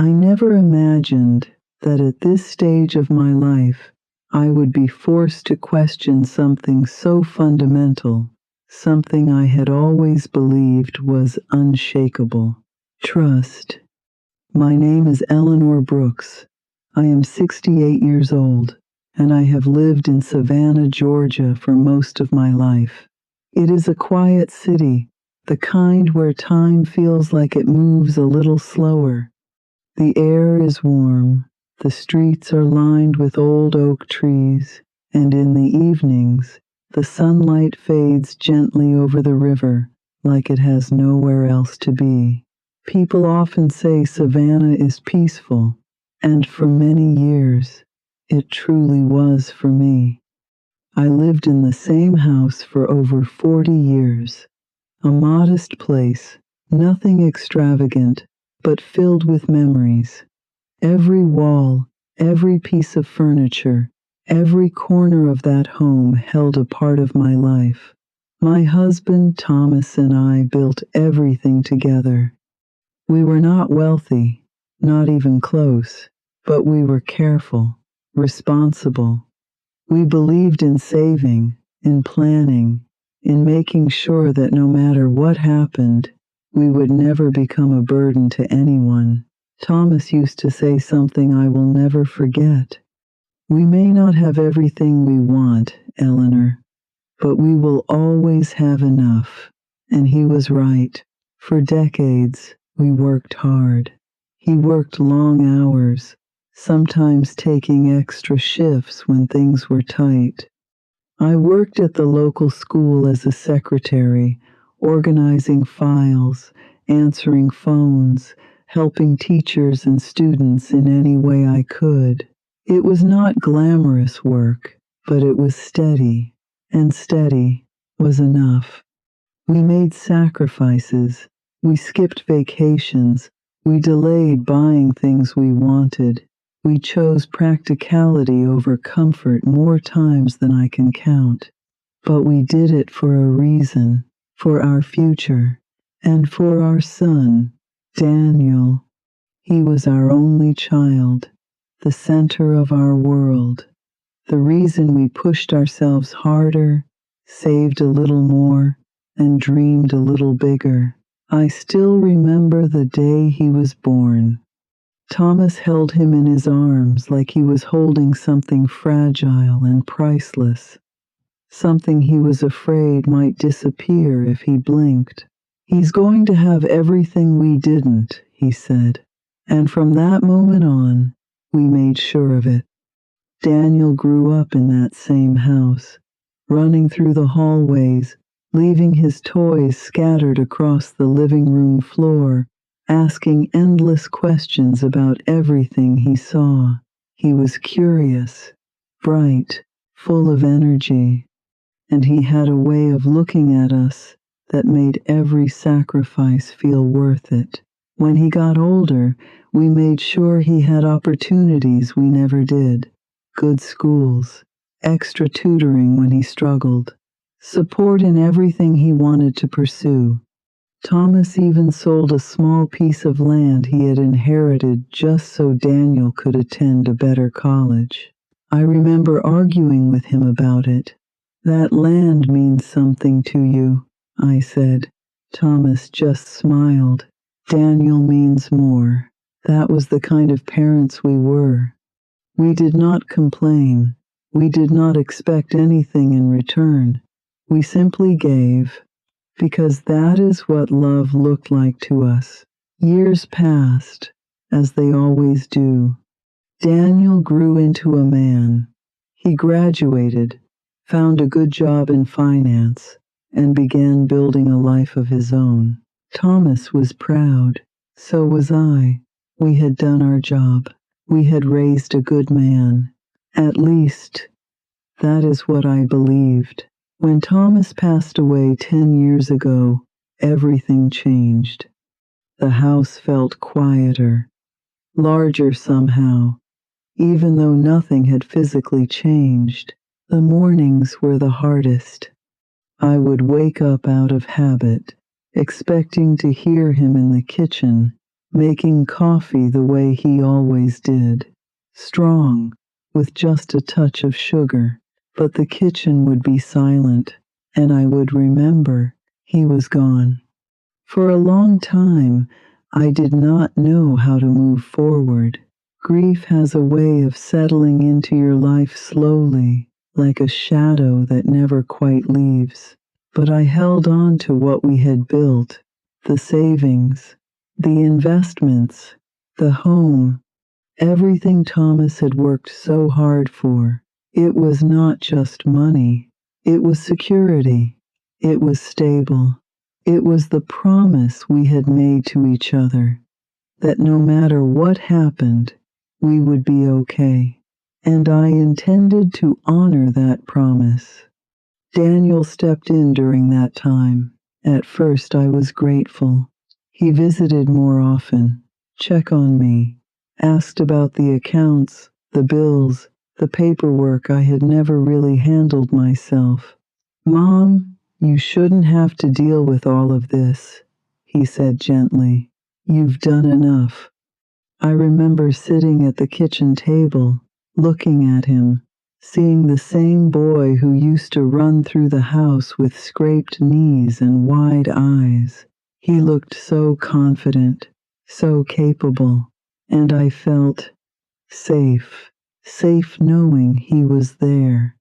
I never imagined that at this stage of my life, I would be forced to question something so fundamental, something I had always believed was unshakable: trust. My name is Eleanor Brooks. I am 68 years old, and I have lived in Savannah, Georgia for most of my life. It is a quiet city, the kind where time feels like it moves a little slower. The air is warm, the streets are lined with old oak trees, and in the evenings, the sunlight fades gently over the river, like it has nowhere else to be. People often say Savannah is peaceful, and for many years, it truly was for me. I lived in the same house for over 40 years, a modest place, nothing extravagant, but filled with memories. Every wall, every piece of furniture, every corner of that home held a part of my life. My husband, Thomas, and I built everything together. We were not wealthy, not even close, but we were careful, responsible. We believed in saving, in planning, in making sure that no matter what happened, we would never become a burden to anyone. Thomas used to say something I will never forget. We may not have everything we want, Eleanor, but we will always have enough. And he was right. For decades, we worked hard. He worked long hours, sometimes taking extra shifts when things were tight. I worked at the local school as a secretary, organizing files, answering phones, helping teachers and students in any way I could. It was not glamorous work, but it was steady, and steady was enough. We made sacrifices, we skipped vacations, we delayed buying things we wanted. We chose practicality over comfort more times than I can count. But we did it for a reason, for our future, and for our son, Daniel. He was our only child, the center of our world, the reason we pushed ourselves harder, saved a little more, and dreamed a little bigger. I still remember the day he was born. Thomas held him in his arms like he was holding something fragile and priceless, something he was afraid might disappear if he blinked. He's going to have everything we didn't, he said. And from that moment on, we made sure of it. Daniel grew up in that same house, running through the hallways, leaving his toys scattered across the living room floor, asking endless questions about everything he saw. He was curious, bright, full of energy, and he had a way of looking at us that made every sacrifice feel worth it. When he got older, we made sure he had opportunities we never did: good schools, extra tutoring when he struggled, support in everything he wanted to pursue. Thomas even sold a small piece of land he had inherited just so Daniel could attend a better college. I remember arguing with him about it. "That land means something to you," I said. Thomas just smiled. "Daniel means more." That was the kind of parents we were. We did not complain. We did not expect anything in return. We simply gave, because that is what love looked like to us. Years passed, as they always do. Daniel grew into a man. He graduated, found a good job in finance, and began building a life of his own. Thomas was proud. So was I. We had done our job. We had raised a good man. At least, that is what I believed. When Thomas passed away 10 years ago, everything changed. The house felt quieter, larger somehow. Even though nothing had physically changed, the mornings were the hardest. I would wake up out of habit, expecting to hear him in the kitchen, making coffee the way he always did, strong, with just a touch of sugar. But the kitchen would be silent, and I would remember he was gone. For a long time, I did not know how to move forward. Grief has a way of settling into your life slowly, like a shadow that never quite leaves. But I held on to what we had built, the savings, the investments, the home, everything Thomas had worked so hard for. It was not just money, it was security, it was stable. It was the promise we had made to each other that no matter what happened, we would be okay. And I intended to honor that promise. Daniel stepped in during that time. At first, I was grateful. He visited more often, checked on me, asked about the accounts, the bills, the paperwork I had never really handled myself. Mom, you shouldn't have to deal with all of this, he said gently. You've done enough. I remember sitting at the kitchen table, looking at him, seeing the same boy who used to run through the house with scraped knees and wide eyes. He looked so confident, so capable, and I felt safe, safe knowing he was there,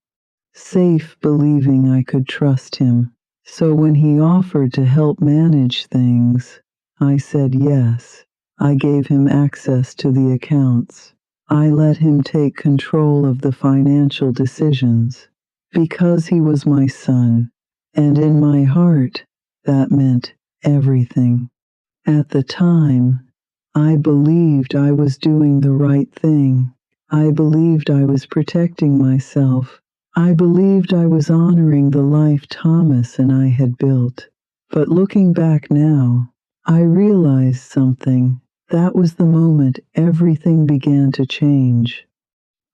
safe believing I could trust him. So when he offered to help manage things, I said yes. I gave him access to the accounts. I let him take control of the financial decisions because he was my son, and in my heart, that meant everything. At the time, I believed I was doing the right thing. I believed I was protecting myself. I believed I was honoring the life Thomas and I had built. But looking back now, I realized something. That was the moment everything began to change.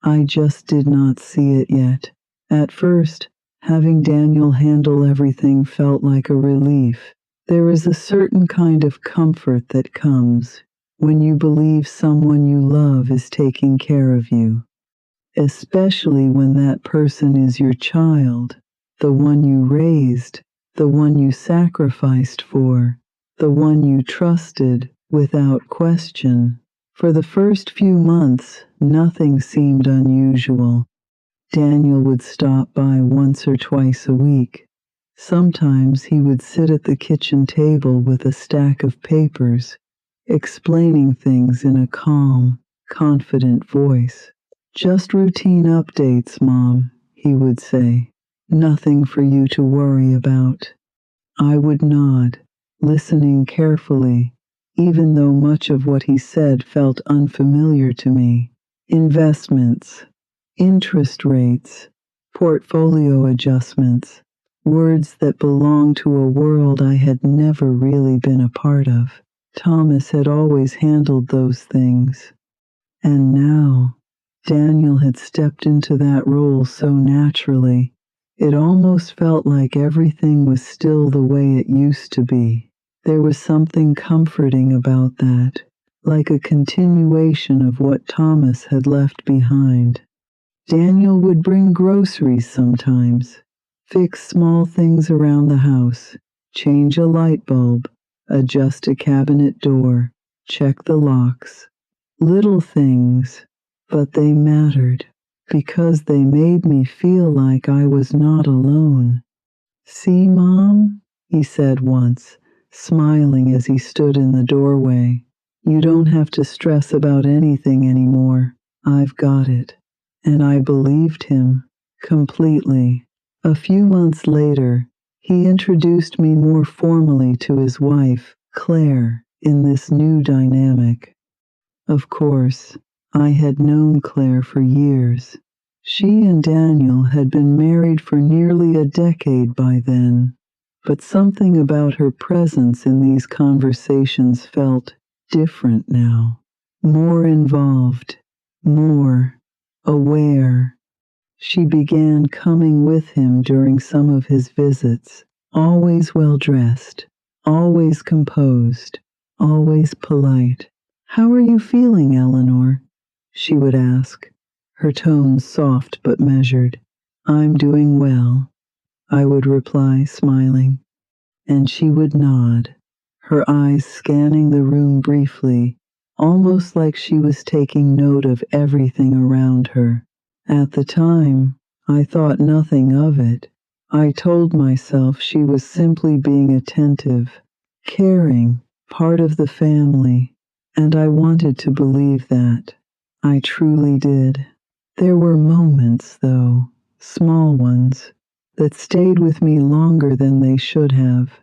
I just did not see it yet. At first, having Daniel handle everything felt like a relief. There is a certain kind of comfort that comes when you believe someone you love is taking care of you, especially when that person is your child, the one you raised, the one you sacrificed for, the one you trusted without question. For the first few months, nothing seemed unusual. Daniel would stop by once or twice a week. Sometimes he would sit at the kitchen table with a stack of papers, explaining things in a calm, confident voice. Just routine updates, Mom, he would say. Nothing for you to worry about. I would nod, listening carefully, even though much of what he said felt unfamiliar to me. Investments, interest rates, portfolio adjustments, words that belonged to a world I had never really been a part of. Thomas had always handled those things. And now, Daniel had stepped into that role so naturally. It almost felt like everything was still the way it used to be. There was something comforting about that, like a continuation of what Thomas had left behind. Daniel would bring groceries sometimes, fix small things around the house, change a light bulb, adjust a cabinet door, check the locks. Little things, but they mattered because they made me feel like I was not alone. See, Mom, he said once, smiling as he stood in the doorway. You don't have to stress about anything anymore. I've got it. And I believed him completely. A few months later, he introduced me more formally to his wife, Claire, in this new dynamic. Of course, I had known Claire for years. She and Daniel had been married for nearly a decade by then, but something about her presence in these conversations felt different now, more involved, more aware. She began coming with him during some of his visits, always well dressed, always composed, always polite. "How are you feeling, Eleanor?" she would ask, her tone soft but measured. "I'm doing well," I would reply, smiling, and she would nod, her eyes scanning the room briefly, almost like she was taking note of everything around her. At the time, I thought nothing of it. I told myself she was simply being attentive, caring, part of the family, and I wanted to believe that. I truly did. There were moments, though, small ones, that stayed with me longer than they should have.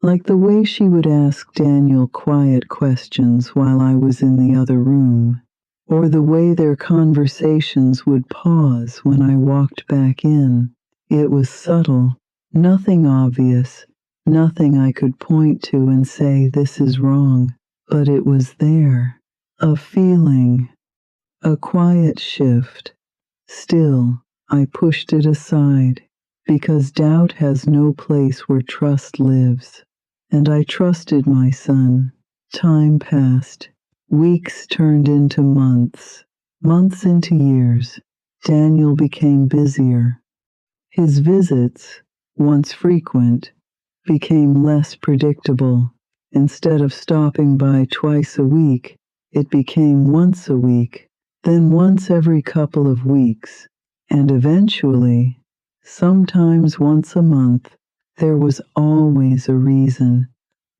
Like the way she would ask Daniel quiet questions while I was in the other room, or the way their conversations would pause when I walked back in. It was subtle, nothing obvious, nothing I could point to and say this is wrong, but it was there. A feeling, a quiet shift. Still, I pushed it aside, because doubt has no place where trust lives. And I trusted my son. Time passed. Weeks turned into months. Months into years. Daniel became busier. His visits, once frequent, became less predictable. Instead of stopping by twice a week, it became once a week, then once every couple of weeks, and eventually, sometimes once a month. There was always a reason.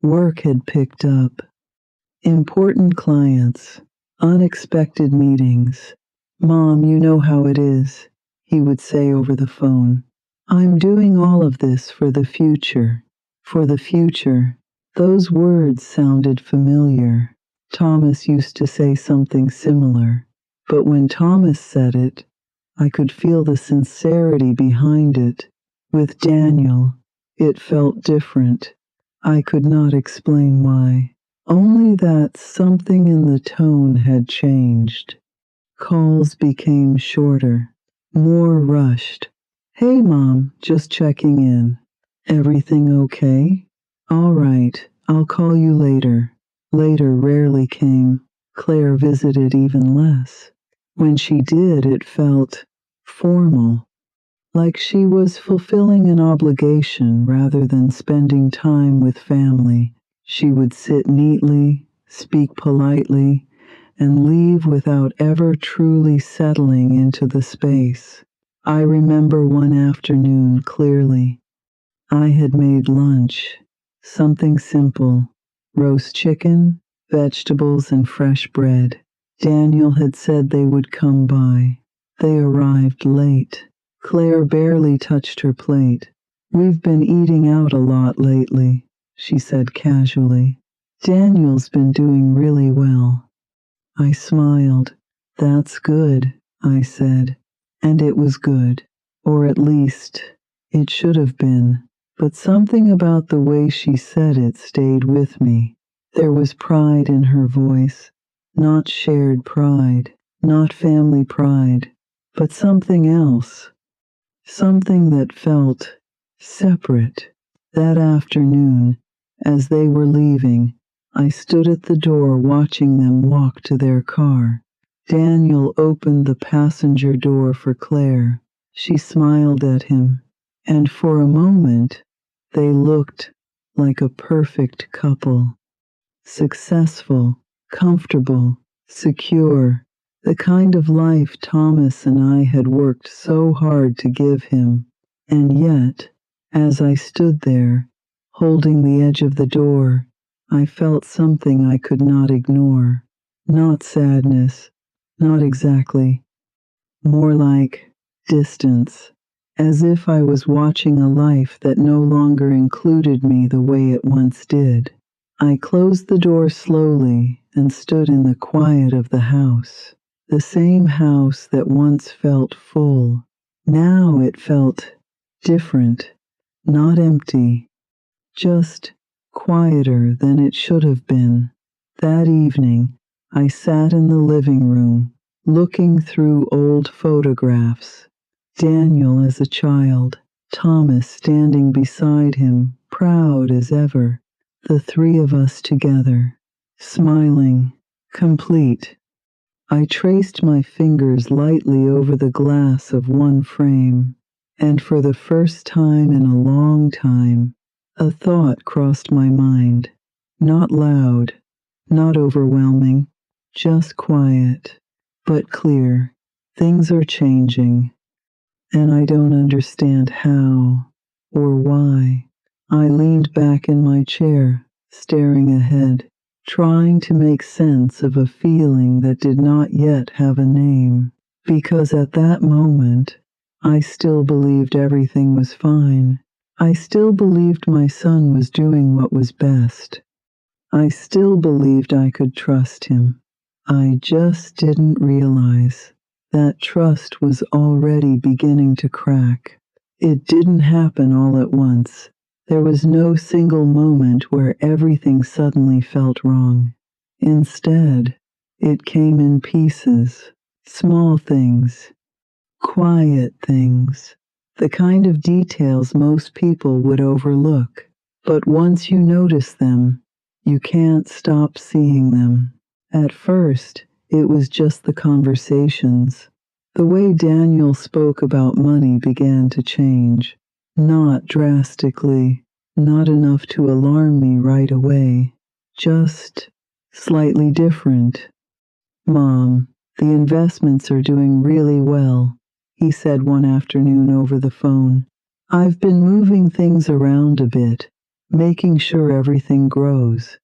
Work had picked up. Important clients. Unexpected meetings. "Mom, you know how it is," he would say over the phone. "I'm doing all of this for the future." For the future. Those words sounded familiar. Thomas used to say something similar. But when Thomas said it, I could feel the sincerity behind it. With Daniel, it felt different. I could not explain why. Only that something in the tone had changed. Calls became shorter, more rushed. "Hey, Mom, just checking in. Everything okay?" "All right, I'll call you later." Later rarely came. Claire visited even less. When she did, it felt formal, like she was fulfilling an obligation rather than spending time with family. She would sit neatly, speak politely, and leave without ever truly settling into the space. I remember one afternoon clearly. I had made lunch, something simple, roast chicken, vegetables, and fresh bread. Daniel had said they would come by. They arrived late. Claire barely touched her plate. "We've been eating out a lot lately," she said casually. "Daniel's been doing really well." I smiled. "That's good," I said. And it was good. Or at least, it should have been. But something about the way she said it stayed with me. There was pride in her voice. Not shared pride, not family pride, but something else. Something that felt separate. That afternoon, as they were leaving, I stood at the door watching them walk to their car. Daniel opened the passenger door for Claire. She smiled at him, and for a moment, they looked like a perfect couple. Successful, comfortable, secure, the kind of life Thomas and I had worked so hard to give him. And yet, as I stood there, holding the edge of the door, I felt something I could not ignore. Not sadness, not exactly. More like distance, as if I was watching a life that no longer included me the way it once did. I closed the door slowly and stood in the quiet of the house. The same house that once felt full. Now it felt different, not empty, just quieter than it should have been. That evening, I sat in the living room, looking through old photographs. Daniel as a child, Thomas standing beside him, proud as ever. the three of us together, smiling, complete. I traced my fingers lightly over the glass of one frame, and for the first time in a long time, a thought crossed my mind. Not loud, not overwhelming, just quiet, but clear. Things are changing, and I don't understand how or why. I leaned back in my chair, staring ahead, trying to make sense of a feeling that did not yet have a name. Because at that moment, I still believed everything was fine. I still believed my son was doing what was best. I still believed I could trust him. I just didn't realize that trust was already beginning to crack. It didn't happen all at once. There was no single moment where everything suddenly felt wrong. Instead, it came in pieces, small things, quiet things, the kind of details most people would overlook. But once you notice them, you can't stop seeing them. At first, it was just the conversations. The way Daniel spoke about money began to change. Not drastically, not enough to alarm me right away, just slightly different. Mom, the investments are doing really well, he said one afternoon over the phone. I've been moving things around a bit, making sure everything grows.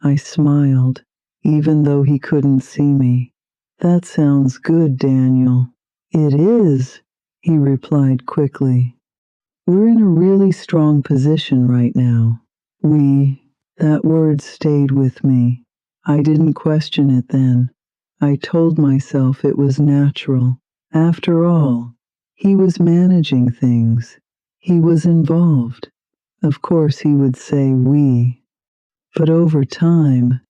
I smiled, even though he couldn't see me. That sounds good, Daniel. It is, he replied quickly. We're in a really strong position right now. That word stayed with me. I didn't question it then. I told myself it was natural. After all, he was managing things. He was involved. Of course he would say we. But over time,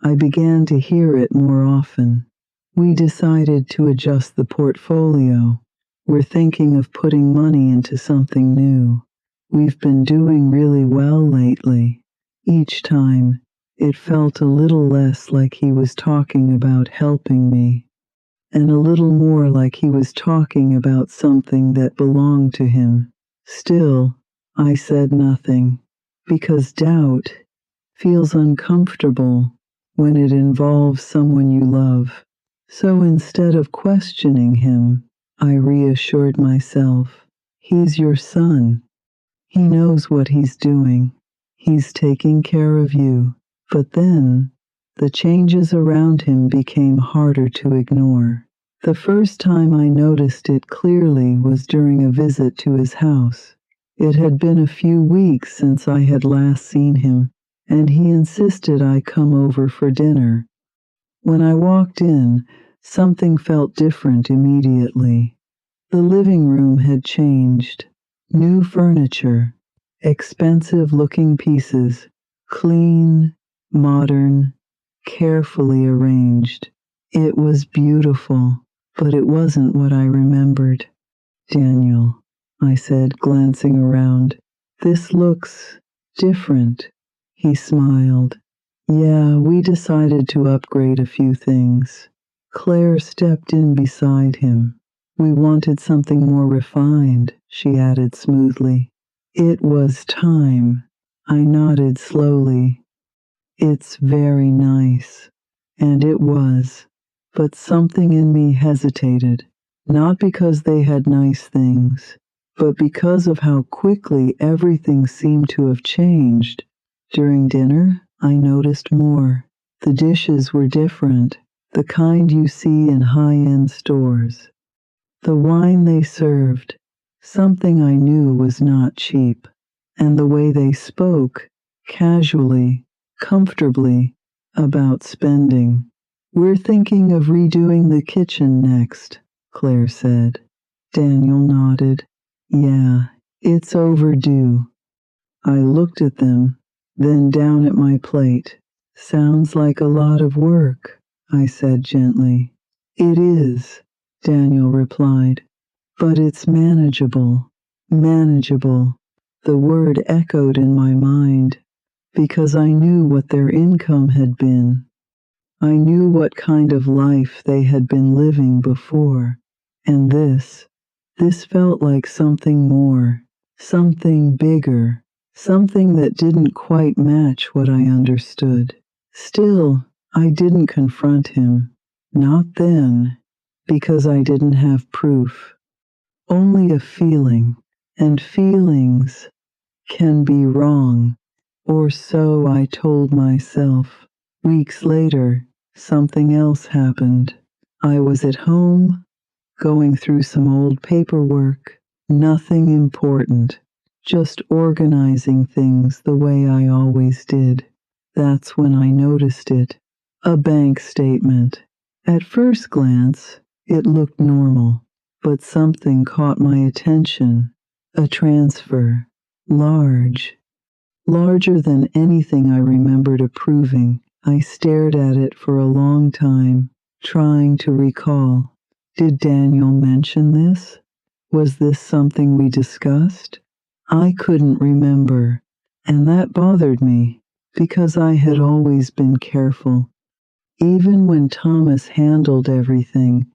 I began to hear it more often. We decided to adjust the portfolio. We're thinking of putting money into something new. We've been doing really well lately. Each time, it felt a little less like he was talking about helping me, and a little more like he was talking about something that belonged to him. Still, I said nothing, because doubt feels uncomfortable when it involves someone you love. So instead of questioning him, I reassured myself, he's your son. He knows what he's doing. He's taking care of you. But then, the changes around him became harder to ignore. The first time I noticed it clearly was during a visit to his house. It had been a few weeks since I had last seen him, and he insisted I come over for dinner. When I walked in, something felt different immediately. The living room had changed. New furniture, expensive-looking pieces, clean, modern, carefully arranged. It was beautiful, but it wasn't what I remembered. Daniel, I said, glancing around. This looks different. He smiled. Yeah, we decided to upgrade a few things. Claire stepped in beside him. We wanted something more refined, she added smoothly. It was time. I nodded slowly. It's very nice. And it was. But something in me hesitated. Not because they had nice things, but because of how quickly everything seemed to have changed. During dinner, I noticed more. The dishes were different, the kind you see in high-end stores. The wine they served, something I knew was not cheap. And the way they spoke, casually, comfortably, about spending. We're thinking of redoing the kitchen next, Claire said. Daniel nodded. Yeah, it's overdue. I looked at them, then down at my plate. Sounds like a lot of work, I said gently. It is, Daniel replied. But it's manageable. Manageable. The word echoed in my mind. because I knew what their income had been. I knew what kind of life they had been living before. And this felt like something more, something bigger, something that didn't quite match what I understood. Still, I didn't confront him. Not then, because I didn't have proof. Only a feeling, and feelings can be wrong, or so I told myself. Weeks later, something else happened. I was at home, going through some old paperwork, nothing important, just organizing things the way I always did. That's when I noticed it. A bank statement. At first glance, it looked normal, but something caught my attention. A transfer. Large. Larger than anything I remembered approving. I stared at it for a long time, trying to recall. Did Daniel mention this? Was this something we discussed? I couldn't remember, and that bothered me, because I had always been careful. Even when Thomas handled everything,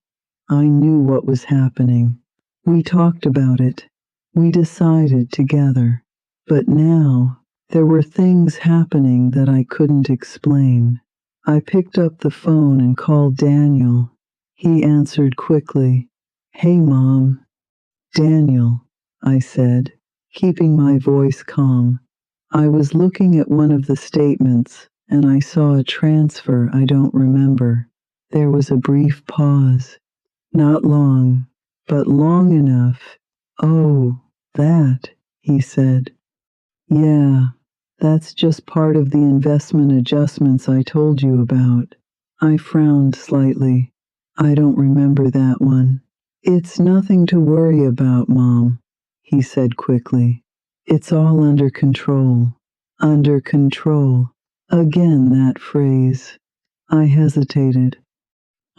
I knew what was happening. We talked about it. We decided together. But now, there were things happening that I couldn't explain. I picked up the phone and called Daniel. He answered quickly. "Hey, Mom." "Daniel," I said, keeping my voice calm. "I was looking at one of the statements, and I saw a transfer I don't remember." There was a brief pause. Not long, but long enough. "Oh, that," he said. "Yeah, that's just part of the investment adjustments I told you about." I frowned slightly. "I don't remember that one." "It's nothing to worry about, Mom," he said quickly. "It's all under control." Under control. Again that phrase. I hesitated.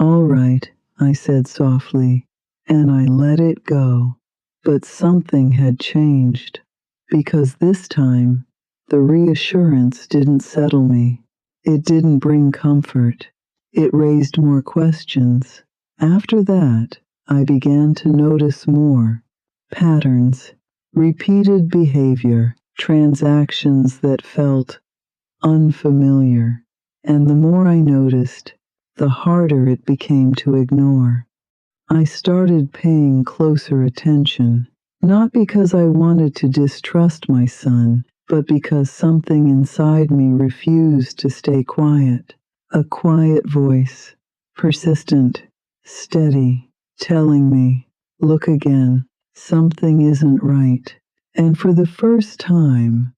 "All right," I said softly, and I let it go. But something had changed, because this time, the reassurance didn't settle me. It didn't bring comfort. It raised more questions. After that, I began to notice more patterns, repeated behavior, transactions that felt unfamiliar. And the more I noticed, the harder it became to ignore. I started paying closer attention, not because I wanted to distrust my son, but because something inside me refused to stay quiet. A quiet voice, persistent, steady, telling me, "Look again, something isn't right." And for the first time,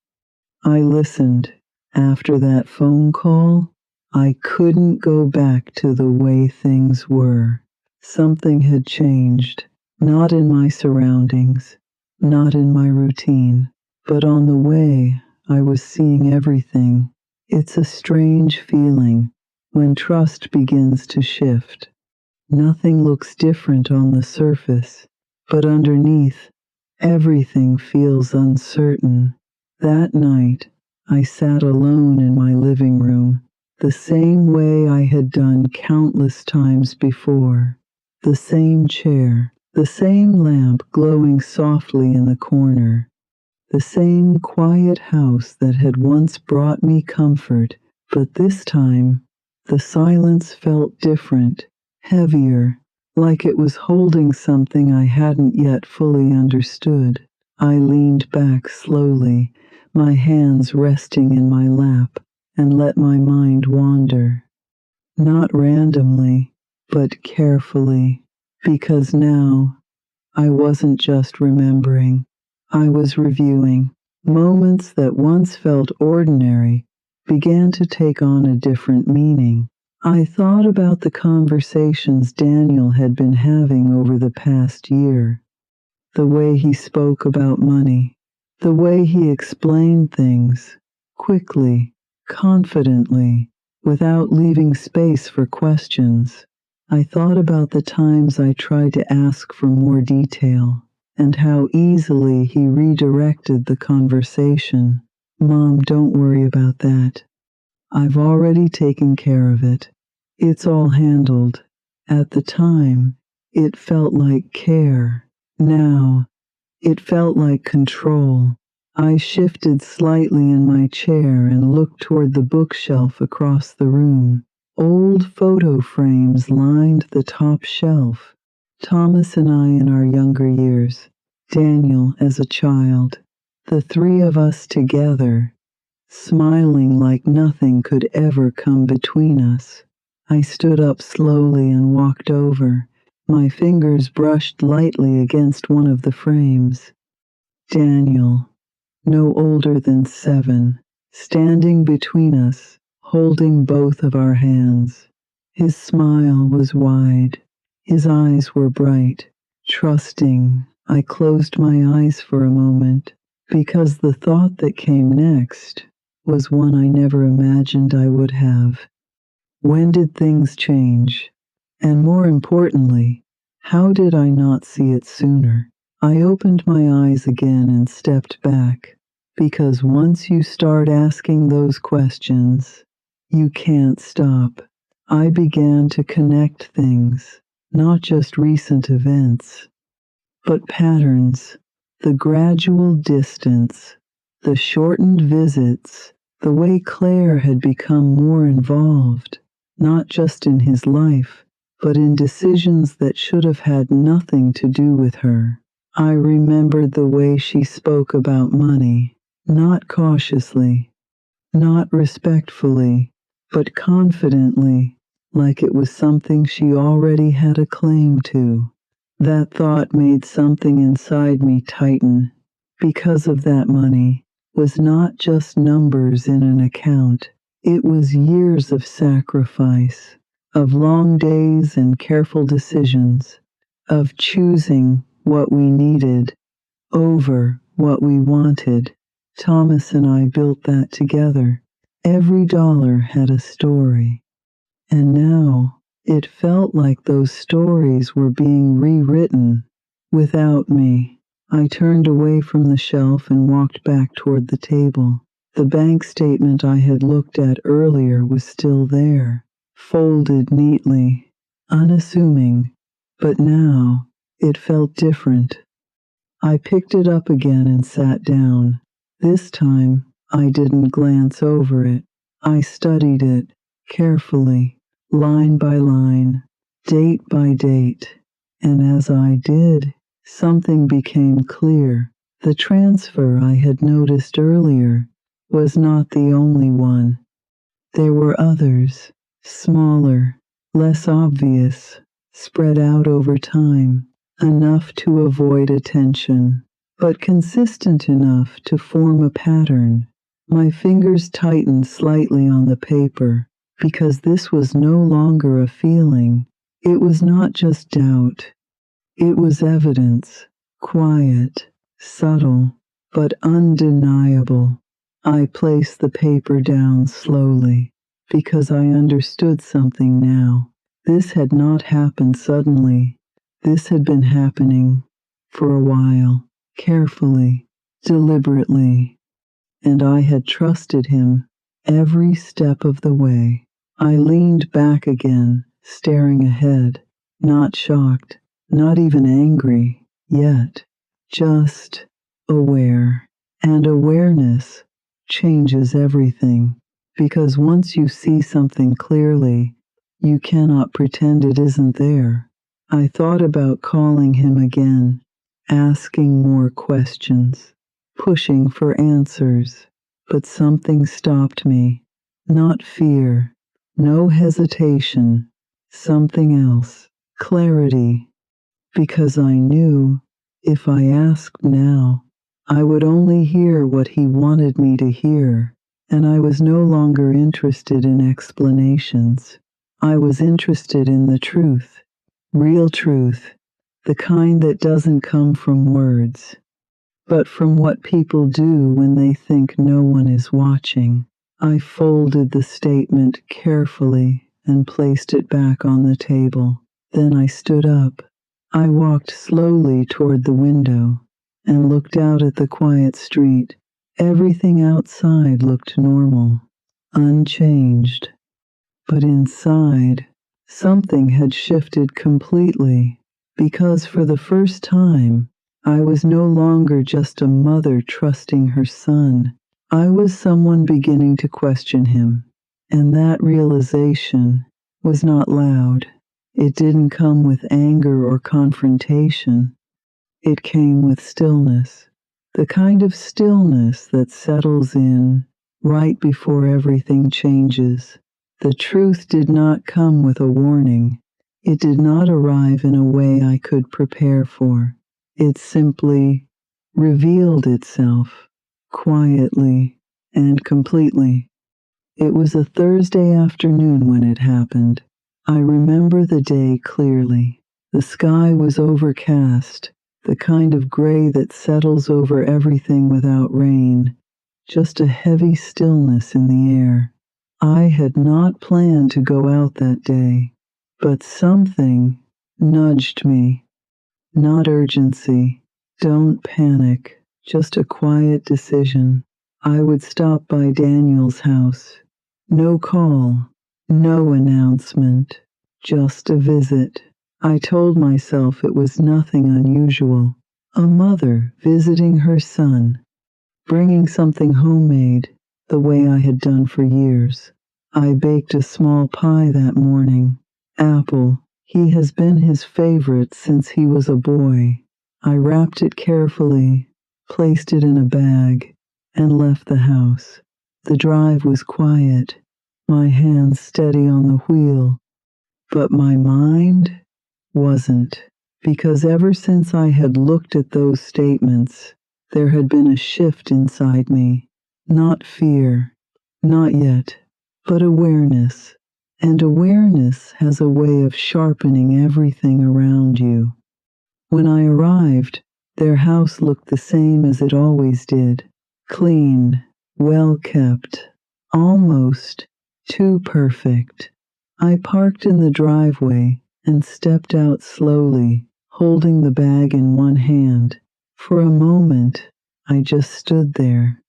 I listened. After that phone call, I couldn't go back to the way things were. Something had changed, not in my surroundings, not in my routine, but on the way I was seeing everything. It's a strange feeling when trust begins to shift. Nothing looks different on the surface, but underneath, everything feels uncertain. That night, I sat alone in my living room, the same way I had done countless times before. The same chair, the same lamp glowing softly in the corner, the same quiet house that had once brought me comfort, but this time, the silence felt different, heavier, like it was holding something I hadn't yet fully understood. I leaned back slowly, my hands resting in my lap, and let my mind wander. Not randomly, but carefully, because now I wasn't just remembering, I was reviewing. Moments that once felt ordinary began to take on a different meaning. I thought about the conversations Daniel had been having over the past year, the way he spoke about money, the way he explained things quickly, confidently, without leaving space for questions. I thought about the times I tried to ask for more detail, and how easily he redirected the conversation. Mom, don't worry about that. I've already taken care of it. It's all handled. At the time, it felt like care. Now, it felt like control. I shifted slightly in my chair and looked toward the bookshelf across the room. Old photo frames lined the top shelf. Thomas and I in our younger years, Daniel as a child, the three of us together, smiling like nothing could ever come between us. I stood up slowly and walked over. My fingers brushed lightly against one of the frames. Daniel, no older than 7, standing between us, holding both of our hands. His smile was wide. His eyes were bright, trusting. I closed my eyes for a moment, because the thought that came next was one I never imagined I would have. When did things change? And more importantly, how did I not see it sooner? I opened my eyes again and stepped back, because once you start asking those questions, you can't stop. I began to connect things, not just recent events, but patterns, the gradual distance, the shortened visits, the way Claire had become more involved, not just in his life, but in decisions that should have had nothing to do with her. I remembered the way she spoke about money, not cautiously, not respectfully, but confidently, like it was something she already had a claim to. That thought made something inside me tighten, because of that money was not just numbers in an account. It was years of sacrifice, of long days and careful decisions, of choosing what we needed over what we wanted. Thomas and I built that together. Every dollar had a story. And now it felt like those stories were being rewritten without me. I turned away from the shelf and walked back toward the table. The bank statement I had looked at earlier was still there, folded neatly, unassuming, but now it felt different. I picked it up again and sat down. This time, I didn't glance over it. I studied it carefully, line by line, date by date. And as I did, something became clear. The transfer I had noticed earlier was not the only one. There were others, smaller, less obvious, spread out over time, enough to avoid attention, but consistent enough to form a pattern. My fingers tightened slightly on the paper, because this was no longer a feeling. It was not just doubt. It was evidence, quiet, subtle, but undeniable. I placed the paper down slowly, because I understood something now. This had not happened suddenly. This had been happening for a while, carefully, deliberately, and I had trusted him every step of the way. I leaned back again, staring ahead, not shocked, not even angry, yet, just aware. And awareness changes everything, because once you see something clearly, you cannot pretend it isn't there. I thought about calling him again, asking more questions, pushing for answers, but something stopped me. Not fear, no hesitation, something else, clarity, because I knew if I asked now, I would only hear what he wanted me to hear, and I was no longer interested in explanations. I was interested in the truth, real truth, the kind that doesn't come from words, but from what people do when they think no one is watching. I folded the statement carefully and placed it back on the table. Then I stood up. I walked slowly toward the window and looked out at the quiet street. Everything outside looked normal, unchanged. But inside, something had shifted completely, because for the first time, I was no longer just a mother trusting her son. I was someone beginning to question him. And that realization was not loud. It didn't come with anger or confrontation. It came with stillness, the kind of stillness that settles in right before everything changes. The truth did not come with a warning. It did not arrive in a way I could prepare for. It simply revealed itself quietly and completely. It was a Thursday afternoon when it happened. I remember the day clearly. The sky was overcast, the kind of gray that settles over everything without rain, just a heavy stillness in the air. I had not planned to go out that day, but something nudged me. Not urgency, don't panic, just a quiet decision. I would stop by Daniel's house. No call, no announcement, just a visit. I told myself it was nothing unusual. A mother visiting her son, bringing something homemade, the way I had done for years. I baked a small pie that morning. Apple. He has been his favorite since he was a boy. I wrapped it carefully, placed it in a bag, and left the house. The drive was quiet, my hands steady on the wheel, but my mind wasn't, because ever since I had looked at those statements, there had been a shift inside me. Not fear, not yet, but awareness. And awareness has a way of sharpening everything around you. When I arrived, their house looked the same as it always did. Clean, well kept, almost too perfect. I parked in the driveway and stepped out slowly, holding the bag in one hand. For a moment, I just stood there,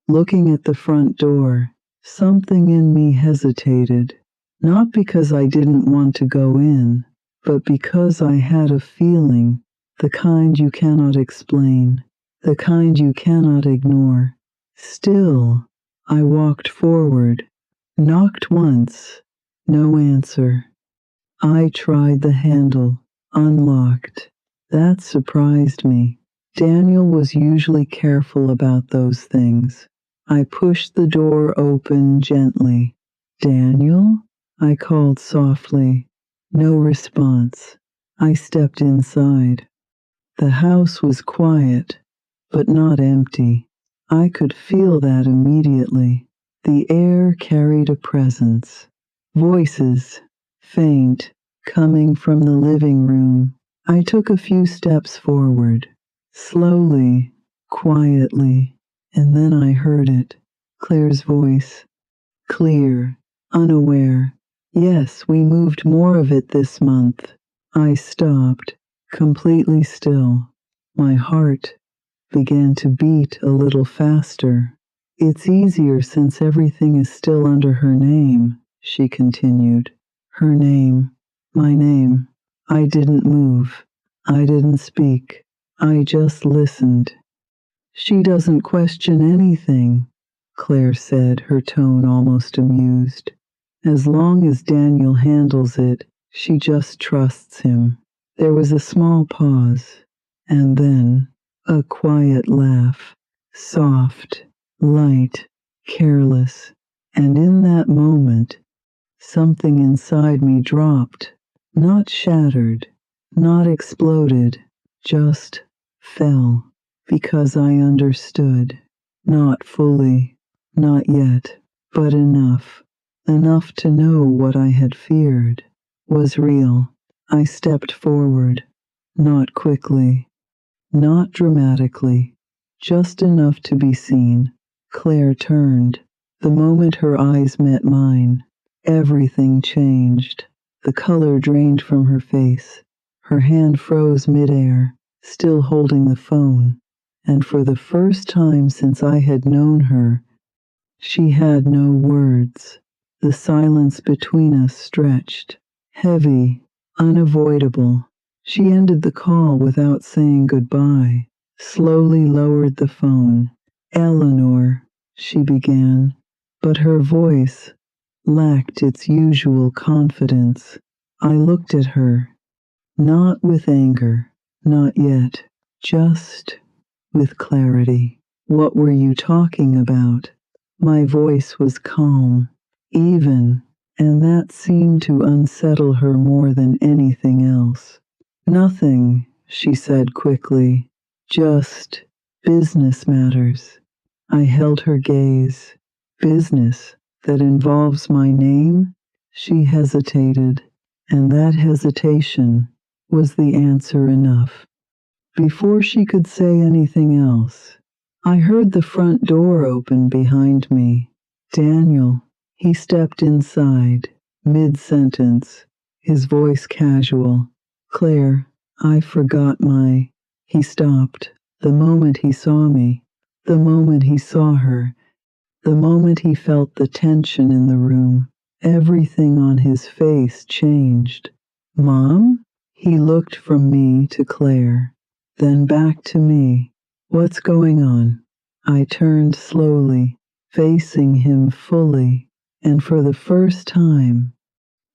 looking at the front door. Something in me hesitated, not because I didn't want to go in, but because I had a feeling, the kind you cannot explain, the kind you cannot ignore. Still, I walked forward, knocked once, no answer. I tried the handle, unlocked. That surprised me. Daniel was usually careful about those things. I pushed the door open gently. Daniel? I called softly. No response. I stepped inside. The house was quiet, but not empty. I could feel that immediately. The air carried a presence. Voices, faint, coming from the living room. I took a few steps forward, slowly, quietly, and then I heard it. Claire's voice. Clear, unaware. Yes, we moved more of it this month. I stopped, completely still. My heart began to beat a little faster. It's easier since everything is still under her name, she continued. Her name, my name. I didn't move. I didn't speak. I just listened. She doesn't question anything, Claire said, her tone almost amused. As long as Daniel handles it, she just trusts him. There was a small pause, and then a quiet laugh, soft, light, careless, and in that moment, something inside me dropped, not shattered, not exploded, just fell, because I understood. Not fully, not yet, but enough. Enough to know what I had feared was real. I stepped forward, not quickly, not dramatically, just enough to be seen. Claire turned. The moment her eyes met mine, everything changed. The color drained from her face. Her hand froze midair, still holding the phone, and for the first time since I had known her, she had no words. The silence between us stretched, heavy, unavoidable. She ended the call without saying goodbye, slowly lowered the phone. "Eleanor," she began, but her voice lacked its usual confidence. I looked at her, not with anger, not yet, just with clarity. "What were you talking about?" My voice was calm, even, and that seemed to unsettle her more than anything else. "Nothing," she said quickly, "just business matters." I held her gaze. "Business that involves my name?" She hesitated, and that hesitation was the answer enough. Before she could say anything else, I heard the front door open behind me. "Daniel." He stepped inside, mid-sentence, his voice casual. "Claire, I forgot my—" He stopped. The moment he saw me, the moment he saw her, the moment he felt the tension in the room, everything on his face changed. "Mom?" He looked from me to Claire, then back to me. "What's going on?" I turned slowly, facing him fully, and for the first time,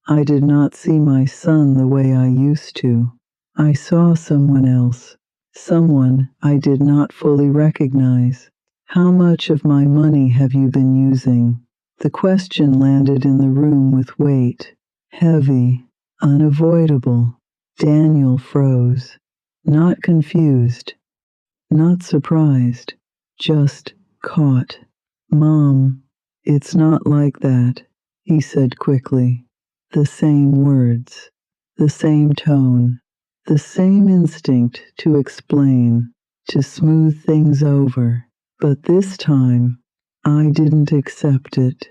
I did not see my son the way I used to. I saw someone else, someone I did not fully recognize. "How much of my money have you been using?" The question landed in the room with weight, heavy, unavoidable. Daniel froze, not confused, not surprised, just caught. "Mom, it's not like that," he said quickly. The same words, the same tone, the same instinct to explain, to smooth things over. But this time, I didn't accept it.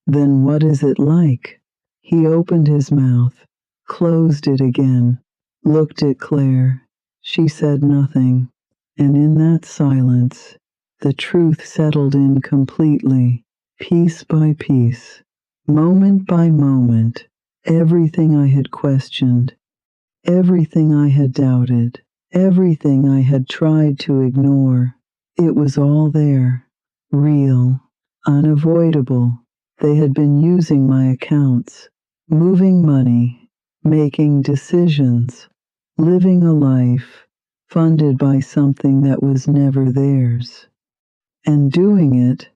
"Then what is it like?" He opened his mouth, closed it again, looked at Claire. She said nothing, and in that silence, the truth settled in completely, piece by piece, moment by moment. Everything I had questioned, everything I had doubted, everything I had tried to ignore, it was all there, real, unavoidable. They had been using my accounts, moving money, making decisions, living a life funded by something that was never theirs, and doing it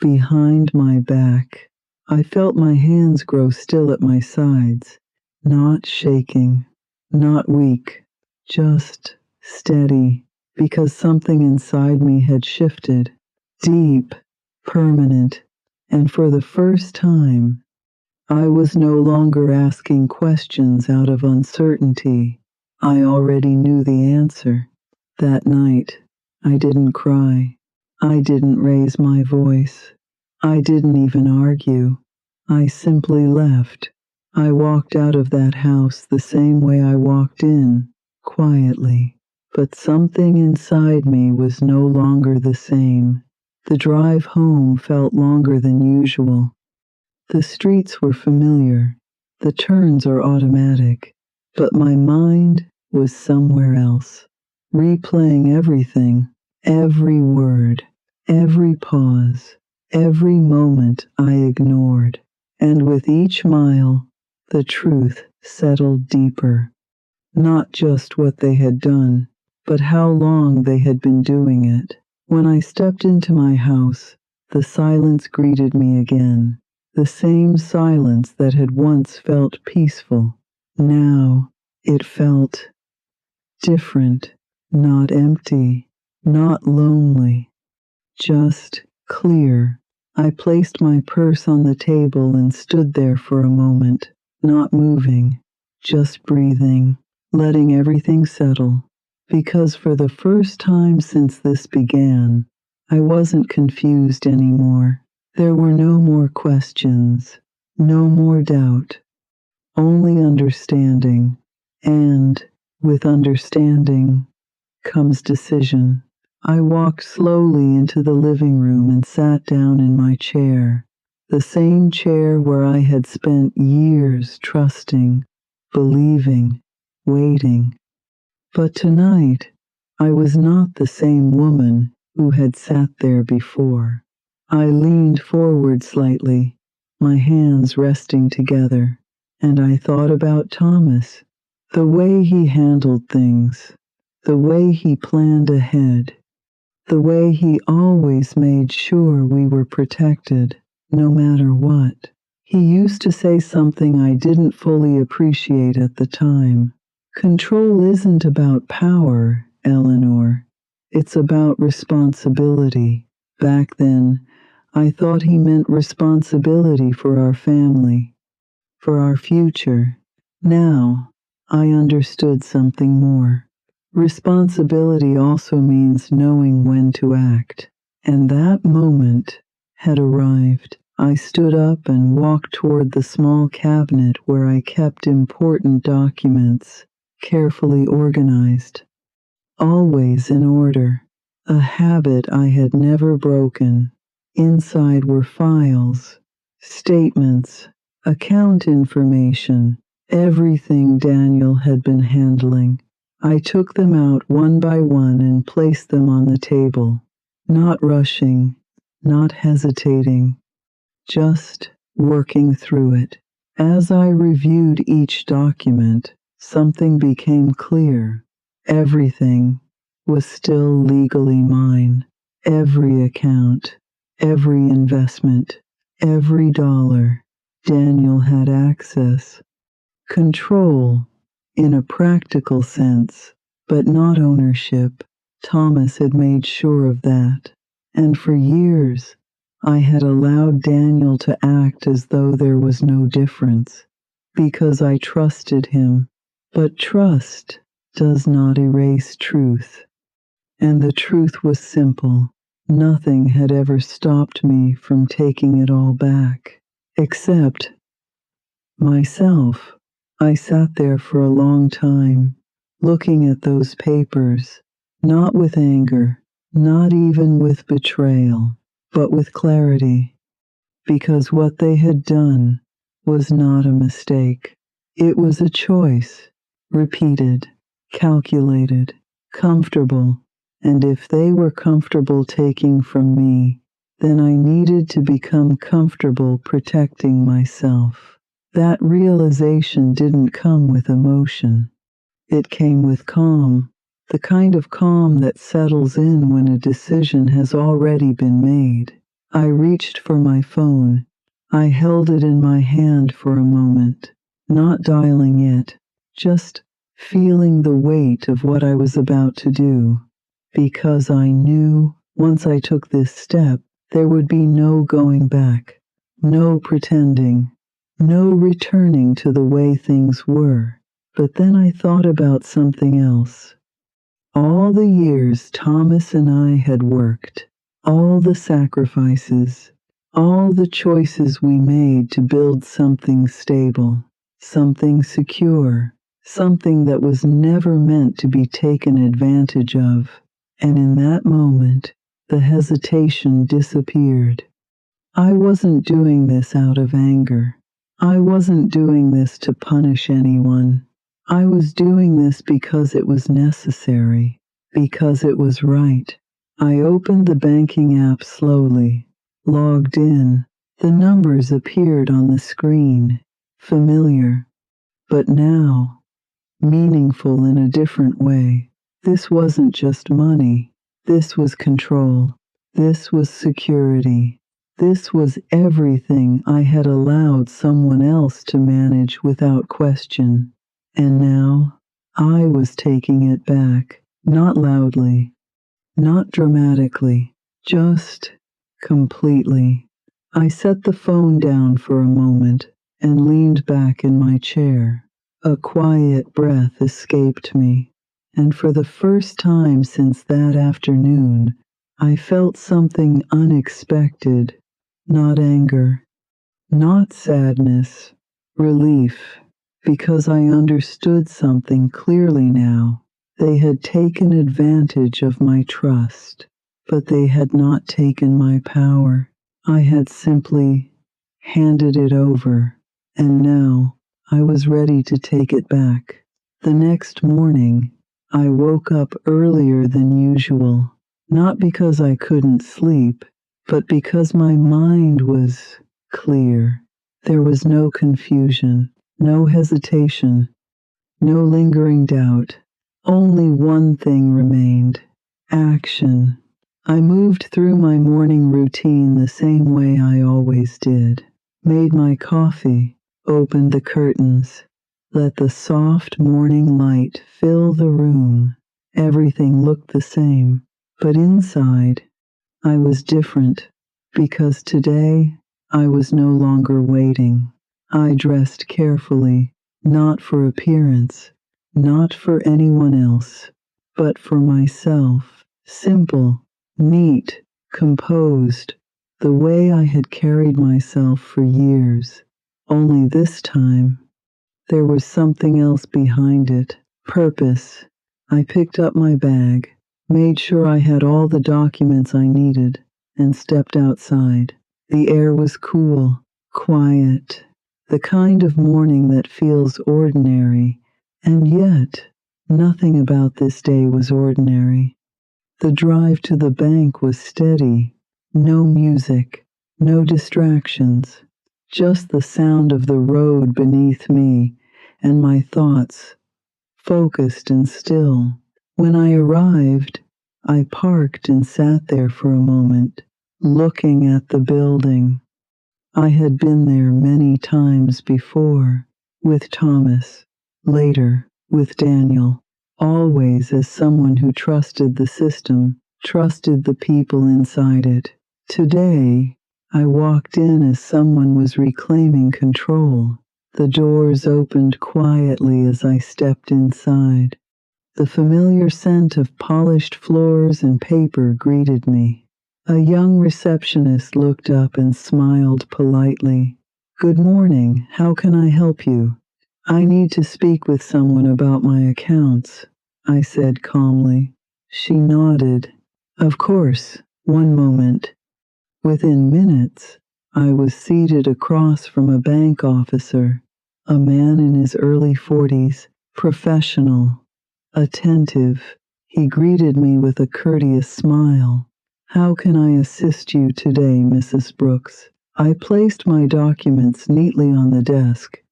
behind my back. I felt my hands grow still at my sides, not shaking, not weak, just steady, because something inside me had shifted, deep, permanent, and for the first time, I was no longer asking questions out of uncertainty. I already knew the answer. That night, I didn't cry. I didn't raise my voice. I didn't even argue. I simply left. I walked out of that house the same way I walked in, quietly. But something inside me was no longer the same. The drive home felt longer than usual. The streets were familiar, the turns are automatic, but my mind was somewhere else, replaying everything, every word, every pause, every moment I ignored. And with each mile, the truth settled deeper. Not just what they had done, but how long they had been doing it. When I stepped into my house, the silence greeted me again. The same silence that had once felt peaceful. Now, it felt different, not empty, not lonely, just clear. I placed my purse on the table and stood there for a moment, not moving, just breathing, letting everything settle. Because for the first time since this began, I wasn't confused anymore. There were no more questions, no more doubt, only understanding. And with understanding comes decision. I walked slowly into the living room and sat down in my chair, the same chair where I had spent years trusting, believing, waiting. But tonight, I was not the same woman who had sat there before. I leaned forward slightly, my hands resting together, and I thought about Thomas, the way he handled things, the way he planned ahead, the way he always made sure we were protected, no matter what. He used to say something I didn't fully appreciate at the time. Control isn't about power, Eleanor. It's about responsibility. Back then, I thought he meant responsibility for our family, for our future. Now, I understood something more. Responsibility also means knowing when to act. And that moment had arrived. I stood up and walked toward the small cabinet where I kept important documents, carefully organized, always in order, a habit I had never broken. Inside were files, statements, account information, everything Daniel had been handling. I took them out one by one and placed them on the table, not rushing, not hesitating, just working through it. As I reviewed each document, something became clear. Everything was still legally mine. Every account, every investment, every dollar. Daniel had access. Control, in a practical sense, but not ownership. Thomas had made sure of that. And for years, I had allowed Daniel to act as though there was no difference, because I trusted him. But trust does not erase truth. And the truth was simple. Nothing had ever stopped me from taking it all back, except myself. I sat there for a long time, looking at those papers, not with anger, not even with betrayal, but with clarity, because what they had done was not a mistake. It was a choice, repeated, calculated, comfortable, and if they were comfortable taking from me, then I needed to become comfortable protecting myself. That realization didn't come with emotion. It came with calm, the kind of calm that settles in when a decision has already been made. I reached for my phone. I held it in my hand for a moment, not dialing it, just feeling the weight of what I was about to do. Because I knew once I took this step, there would be no going back, no pretending, no returning to the way things were. But then I thought about something else. All the years Thomas and I had worked, all the sacrifices, all the choices we made to build something stable, something secure, something that was never meant to be taken advantage of. And in that moment, the hesitation disappeared. I wasn't doing this out of anger. I wasn't doing this to punish anyone. I was doing this because it was necessary, because it was right. I opened the banking app slowly, logged in. The numbers appeared on the screen, familiar, but now meaningful in a different way. This wasn't just money. This was control. This was security. This was everything I had allowed someone else to manage without question. And now I was taking it back, not loudly, not dramatically, just completely. I set the phone down for a moment and leaned back in my chair. A quiet breath escaped me, and for the first time since that afternoon, I felt something unexpected, not anger, not sadness, relief, because I understood something clearly now. They had taken advantage of my trust, but they had not taken my power. I had simply handed it over, and now I was ready to take it back. The next morning, I woke up earlier than usual, not because I couldn't sleep, but because my mind was clear. There was no confusion, no hesitation, no lingering doubt. Only one thing remained: action. I moved through my morning routine the same way I always did. Made my coffee, opened the curtains, let the soft morning light fill the room. Everything looked the same, but inside, I was different, because today I was no longer waiting. I dressed carefully, not for appearance, not for anyone else, but for myself. Simple, neat, composed, the way I had carried myself for years. Only this time, there was something else behind it. Purpose. I picked up my bag, made sure I had all the documents I needed, and stepped outside. The air was cool, quiet, the kind of morning that feels ordinary, and yet nothing about this day was ordinary. The drive to the bank was steady, no music, no distractions, just the sound of the road beneath me and my thoughts focused and still. When I arrived, I parked and sat there for a moment, looking at the building. I had been there many times before, with Thomas, later with Daniel, always as someone who trusted the system, trusted the people inside it. Today, I walked in as someone was reclaiming control. The doors opened quietly as I stepped inside. The familiar scent of polished floors and paper greeted me. A young receptionist looked up and smiled politely. "Good morning, how can I help you?" "I need to speak with someone about my accounts," I said calmly. She nodded. "Of course, one moment." Within minutes, I was seated across from a bank officer, a man in his early 40s, professional, attentive. He greeted me with a courteous smile. "How can I assist you today, Mrs. Brooks?" I placed my documents neatly on the desk.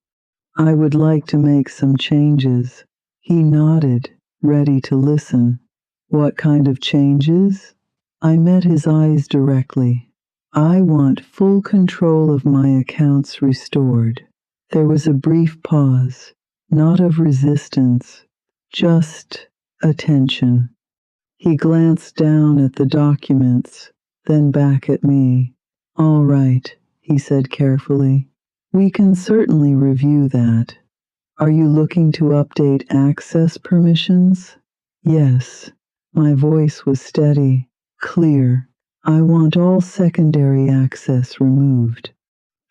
"I would like to make some changes." He nodded, ready to listen. "What kind of changes?" I met his eyes directly. "I want full control of my accounts restored." There was a brief pause, not of resistance, just attention. He glanced down at the documents, then back at me. "All right," he said carefully. "We can certainly review that. Are you looking to update access permissions?" "Yes." My voice was steady, clear. "I want all secondary access removed."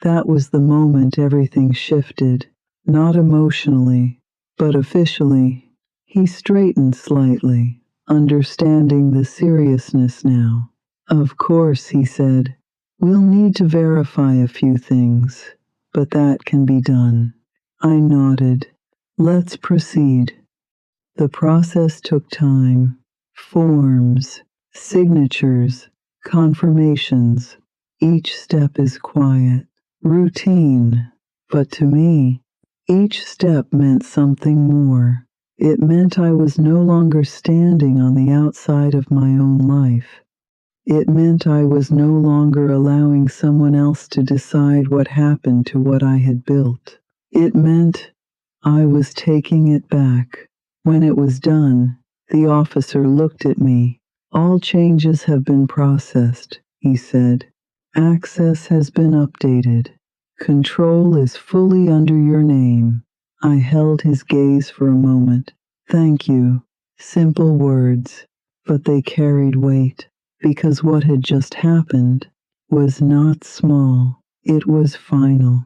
That was the moment everything shifted, not emotionally, but officially. He straightened slightly, understanding the seriousness now. "Of course," he said, "we'll need to verify a few things, but that can be done." I nodded. "Let's proceed." The process took time. Forms, signatures, confirmations. Each step is quiet, routine. But to me, each step meant something more. It meant I was no longer standing on the outside of my own life. It meant I was no longer allowing someone else to decide what happened to what I had built. It meant I was taking it back. When it was done, the officer looked at me. "All changes have been processed," he said. "Access has been updated. Control is fully under your name." I held his gaze for a moment. "Thank you." Simple words, but they carried weight, because what had just happened was not small, it was final.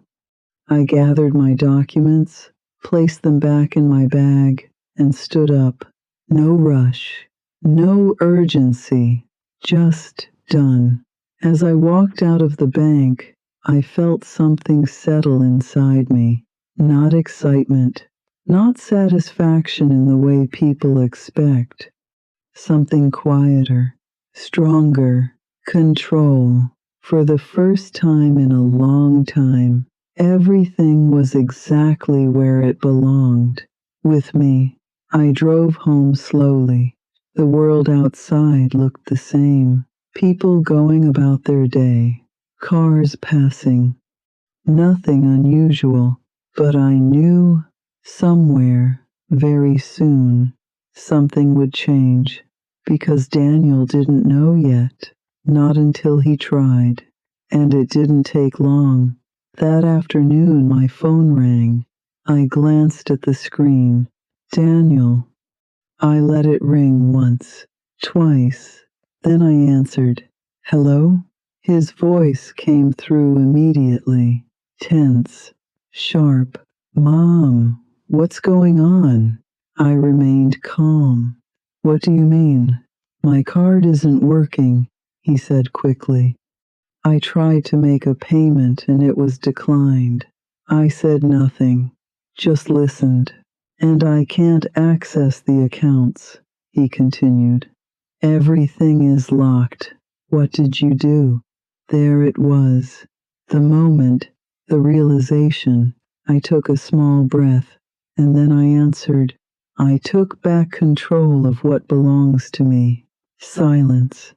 I gathered my documents, placed them back in my bag, and stood up. No rush, no urgency, just done. As I walked out of the bank, I felt something settle inside me. Not excitement, not satisfaction in the way people expect. Something quieter, stronger, control. For the first time in a long time, everything was exactly where it belonged. With me, I drove home slowly. The world outside looked the same. People going about their day, cars passing. Nothing unusual, but I knew somewhere, very soon, something would change. Because Daniel didn't know yet, not until he tried. And it didn't take long. That afternoon my phone rang. I glanced at the screen. Daniel. I let it ring once, twice. Then I answered. Hello? His voice came through immediately, tense, sharp. Mom, what's going on? I remained calm. What do you mean? My card isn't working, he said quickly. I tried to make a payment and it was declined. I said nothing, just listened. And I can't access the accounts, he continued. Everything is locked. What did you do? There it was. The moment, the realization. I took a small breath, and then I answered. I took back control of what belongs to me. Silence.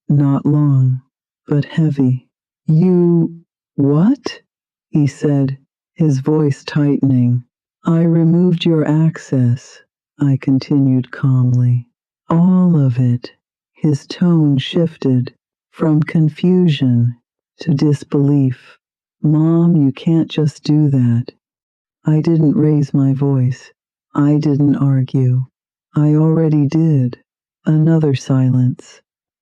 Not long, but heavy. You... what? He said, his voice tightening. I removed your access, I continued calmly. All of it. His tone shifted from confusion to disbelief. Mom, you can't just do that. I didn't raise my voice. I didn't argue. I already did. Another silence.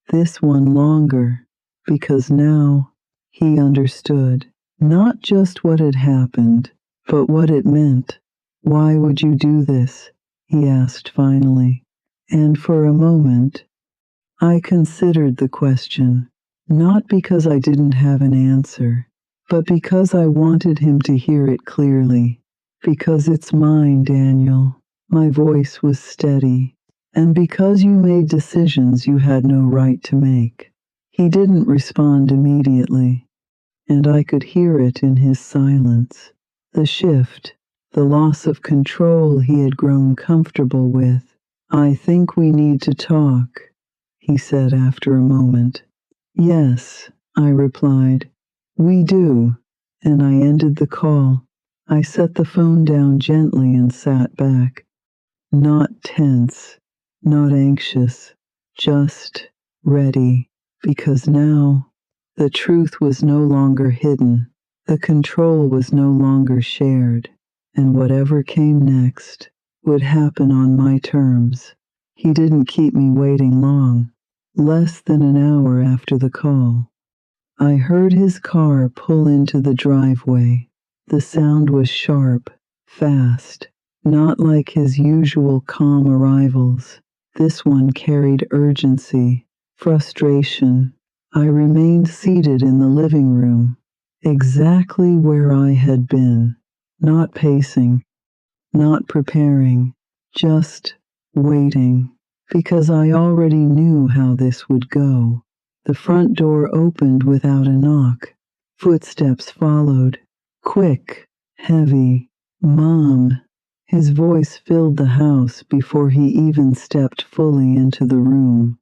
This one longer, because now he understood not just what had happened, but what it meant. Why would you do this? He asked finally. And for a moment, I considered the question, not because I didn't have an answer, but because I wanted him to hear it clearly. Because it's mine, Daniel. My voice was steady. And because you made decisions you had no right to make. He didn't respond immediately, and I could hear it in his silence. The shift, the loss of control he had grown comfortable with. I think we need to talk, he said after a moment. Yes, I replied. We do. And I ended the call. I set the phone down gently and sat back. Not tense, not anxious, just ready. Because now, the truth was no longer hidden. The control was no longer shared. And whatever came next would happen on my terms. He didn't keep me waiting long. Less than an hour after the call, I heard his car pull into the driveway. The sound was sharp, fast, not like his usual calm arrivals. This one carried urgency, frustration. I remained seated in the living room, exactly where I had been, not pacing, not preparing, just waiting, because I already knew how this would go. The front door opened without a knock. Footsteps followed, quick, heavy. Mom. His voice filled the house before he even stepped fully into the room.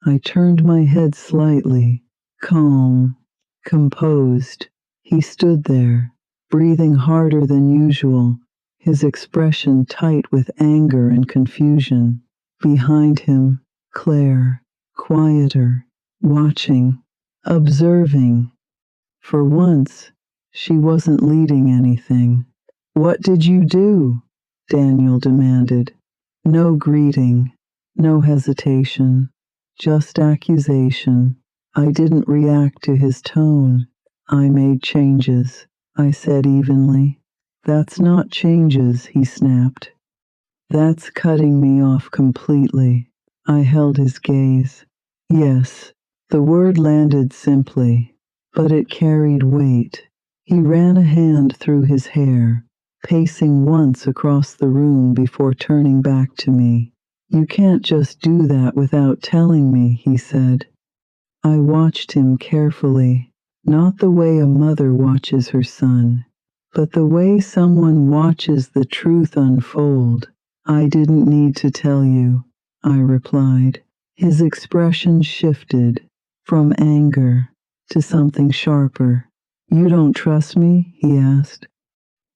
I turned my head slightly, calm, composed. He stood there, breathing harder than usual, his expression tight with anger and confusion. Behind him, Claire, quieter, watching, observing. For once, she wasn't leading anything. What did you do? Daniel demanded. No greeting, no hesitation, just accusation. I didn't react to his tone. I made changes, I said evenly. That's not changes, he snapped. That's cutting me off completely. I held his gaze. Yes, the word landed simply, but it carried weight. He ran a hand through his hair, pacing once across the room before turning back to me. You can't just do that without telling me, he said. I watched him carefully, not the way a mother watches her son, but the way someone watches the truth unfold. I didn't need to tell you, I replied. His expression shifted from anger to something sharper. You don't trust me? He asked.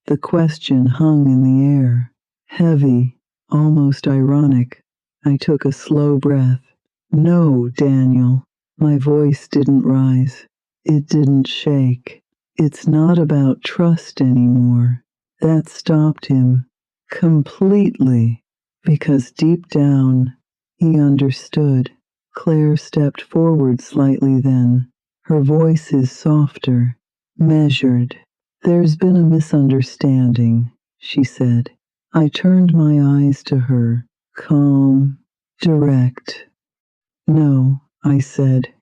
The question hung in the air, heavy, almost ironic. I took a slow breath. No, Daniel. My voice didn't rise. It didn't shake. It's not about trust anymore. That stopped him completely, because deep down, he understood. Claire stepped forward slightly then. Her voice is softer, measured. There's been a misunderstanding, she said. I turned my eyes to her, calm, direct. No, I said,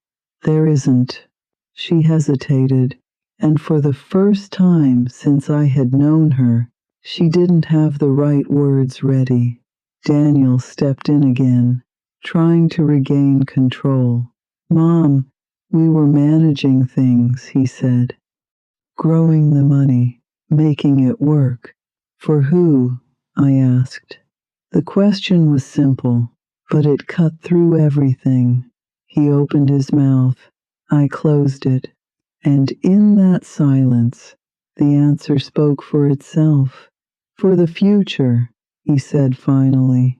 there isn't. She hesitated, and for the first time since I had known her, she didn't have the right words ready. Daniel stepped in again, trying to regain control. Mom, we were managing things, he said. Growing the money, making it work. For who? I asked. The question was simple, but it cut through everything. He opened his mouth. I closed it. And in that silence, the answer spoke for itself. For the future, he said finally.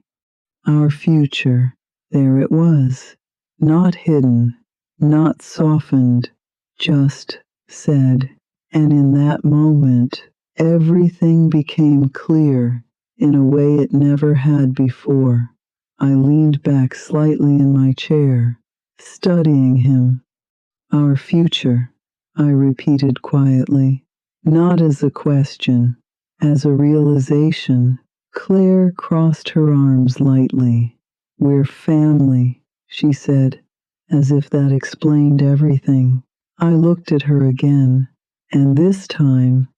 Our future. There it was. Not hidden, not softened, just said. And in that moment, everything became clear in a way it never had before. I leaned back slightly in my chair, studying him. Our future, I repeated quietly, not as a question, as a realization. Claire crossed her arms lightly. We're family, she said, as if that explained everything. I looked at her again, and this time,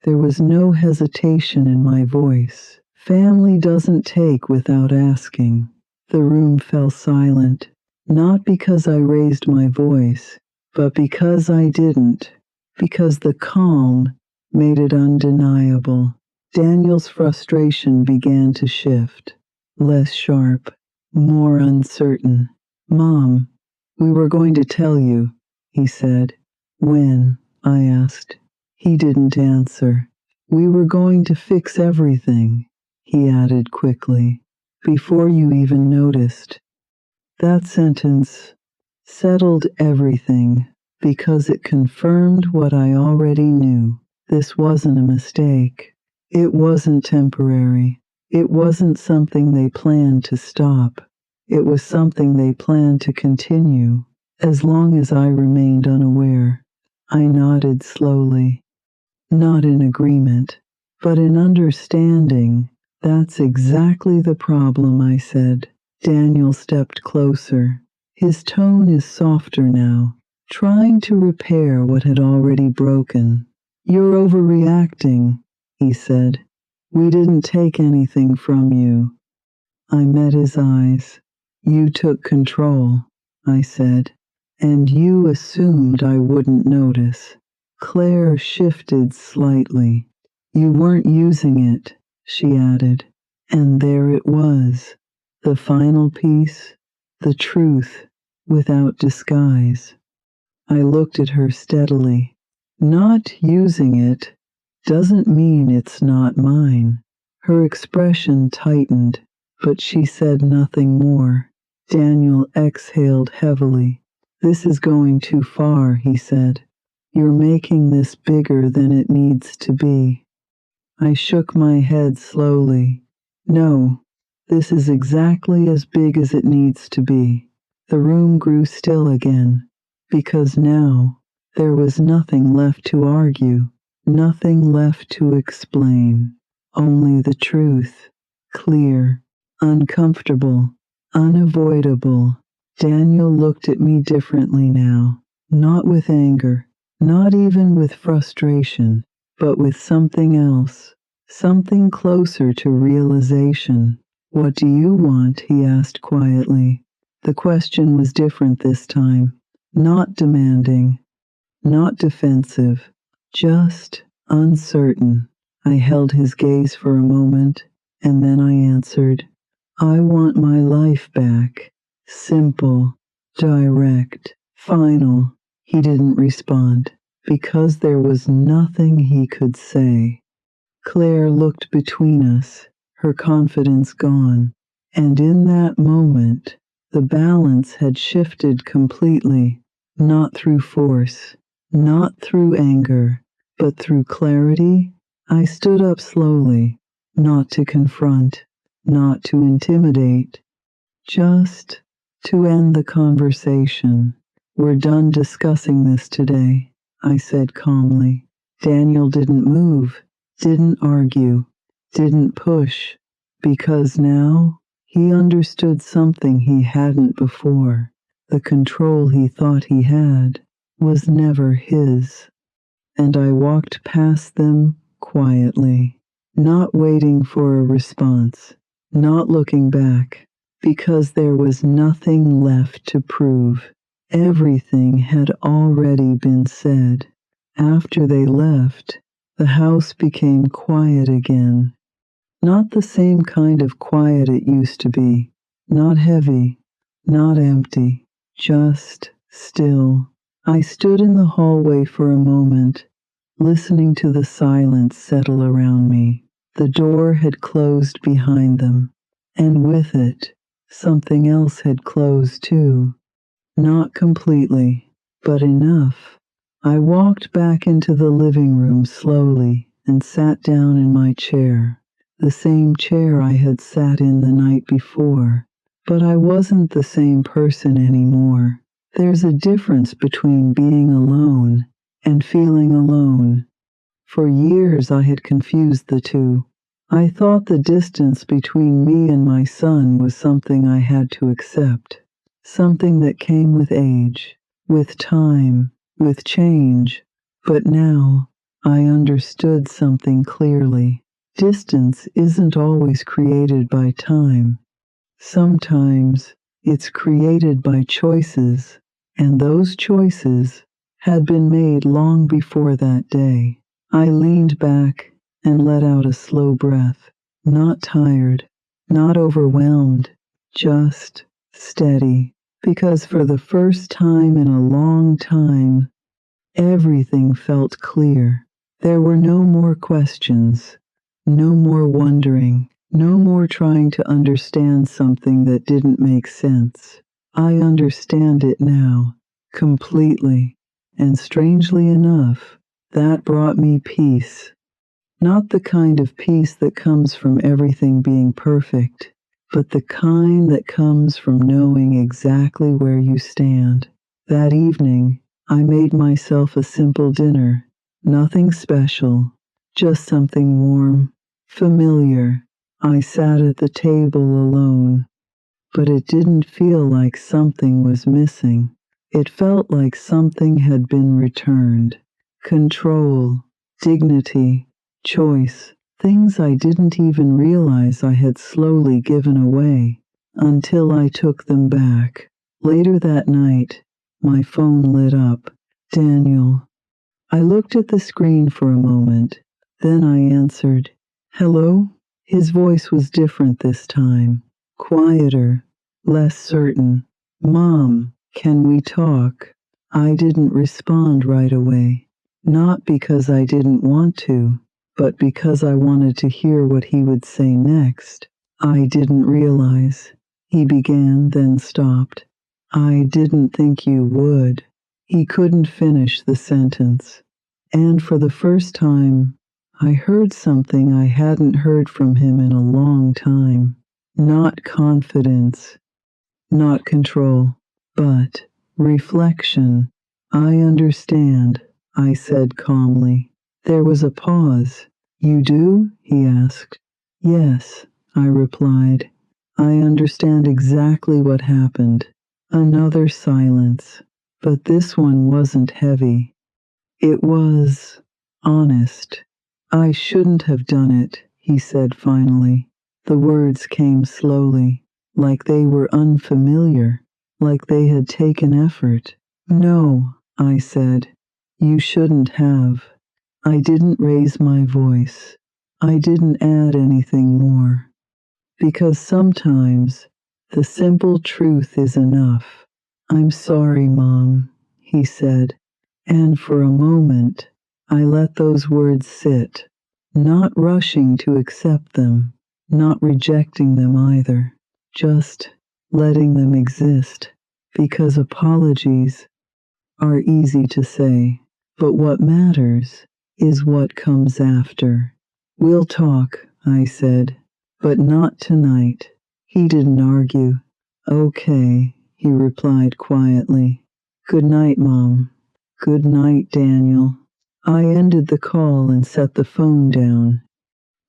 there was no hesitation in my voice. Family doesn't take without asking. The room fell silent, not because I raised my voice, but because I didn't, because the calm made it undeniable. Daniel's frustration began to shift, less sharp, more uncertain. Mom, we were going to tell you, he said. When? I asked. He didn't answer. We were going to fix everything, he added quickly, before you even noticed. That sentence settled everything because it confirmed what I already knew. This wasn't a mistake. It wasn't temporary. It wasn't something they planned to stop. It was something they planned to continue, as long as I remained unaware. I nodded slowly, not in agreement, but in understanding. That's exactly the problem, I said. Daniel stepped closer. His tone is softer now, trying to repair what had already broken. You're overreacting, he said. We didn't take anything from you. I met his eyes. You took control, I said, and you assumed I wouldn't notice. Claire shifted slightly. You weren't using it, she added. And there it was, the final piece, the truth, without disguise. I looked at her steadily. Not using it doesn't mean it's not mine. Her expression tightened, but she said nothing more. Daniel exhaled heavily. This is going too far, he said. You're making this bigger than it needs to be. I shook my head slowly. No, this is exactly as big as it needs to be. The room grew still again, because now there was nothing left to argue, nothing left to explain, only the truth. clear, uncomfortable, unavoidable. Daniel looked at me differently now, not with anger, not even with frustration, but with something else, something closer to realization. What do you want? He asked quietly. The question was different this time, not demanding, not defensive, just uncertain. I held his gaze for a moment, and then I answered, I want my life back. Simple, direct, final. He didn't respond, because there was nothing he could say. Claire looked between us, her confidence gone, and in that moment, the balance had shifted completely, not through force, not through anger, but through clarity. I stood up slowly, not to confront, not to intimidate, just to end the conversation. We're done discussing this today, I said calmly. Daniel didn't move, didn't argue, didn't push, because now he understood something he hadn't before. The control he thought he had was never his. And I walked past them quietly, not waiting for a response, not looking back, because there was nothing left to prove. Everything had already been said. After they left, the house became quiet again. Not the same kind of quiet it used to be. Not heavy, not empty, just still. I stood in the hallway for a moment, listening to the silence settle around me. The door had closed behind them, and with it, something else had closed too. Not completely, but enough. I walked back into the living room slowly and sat down in my chair, the same chair I had sat in the night before. But I wasn't the same person anymore. There's a difference between being alone and feeling alone. For years I had confused the two. I thought the distance between me and my son was something I had to accept, something that came with age, with time, with change. But now I understood something clearly. Distance isn't always created by time. Sometimes it's created by choices, and those choices had been made long before that day. I leaned back and let out a slow breath, not tired, not overwhelmed, just steady, because for the first time in a long time, everything felt clear. There were no more questions, no more wondering, no more trying to understand something that didn't make sense. I understand it now, completely, and strangely enough, that brought me peace. Not the kind of peace that comes from everything being perfect, but the kind that comes from knowing exactly where you stand. That evening, I made myself a simple dinner, nothing special, just something warm, familiar. I sat at the table alone, but it didn't feel like something was missing. It felt like something had been returned. Control, dignity, choice, things I didn't even realize I had slowly given away until I took them back. Later that night, my phone lit up. Daniel. I looked at the screen for a moment. Then I answered. Hello? His voice was different this time. Quieter, less certain. Mom, can we talk? I didn't respond right away. Not because I didn't want to, but because I wanted to hear what he would say next. I didn't realize. He began, then stopped. I didn't think you would. He couldn't finish the sentence. And for the first time, I heard something I hadn't heard from him in a long time. Not confidence, not control, but reflection. I understand, I said calmly. There was a pause. You do? He asked. Yes, I replied. I understand exactly what happened. Another silence. But this one wasn't heavy. It was honest. I shouldn't have done it, he said finally. The words came slowly, like they were unfamiliar, like they had taken effort. No, I said. You shouldn't have. I didn't raise my voice. I didn't add anything more. Because sometimes the simple truth is enough. I'm sorry, Mom, he said. And for a moment, I let those words sit, not rushing to accept them, not rejecting them either, just letting them exist. Because apologies are easy to say, but what matters is what comes after. We'll talk, I said, but not tonight. He didn't argue. Okay, he replied quietly. Good night, Mom. Good night, Daniel. I ended the call and set the phone down.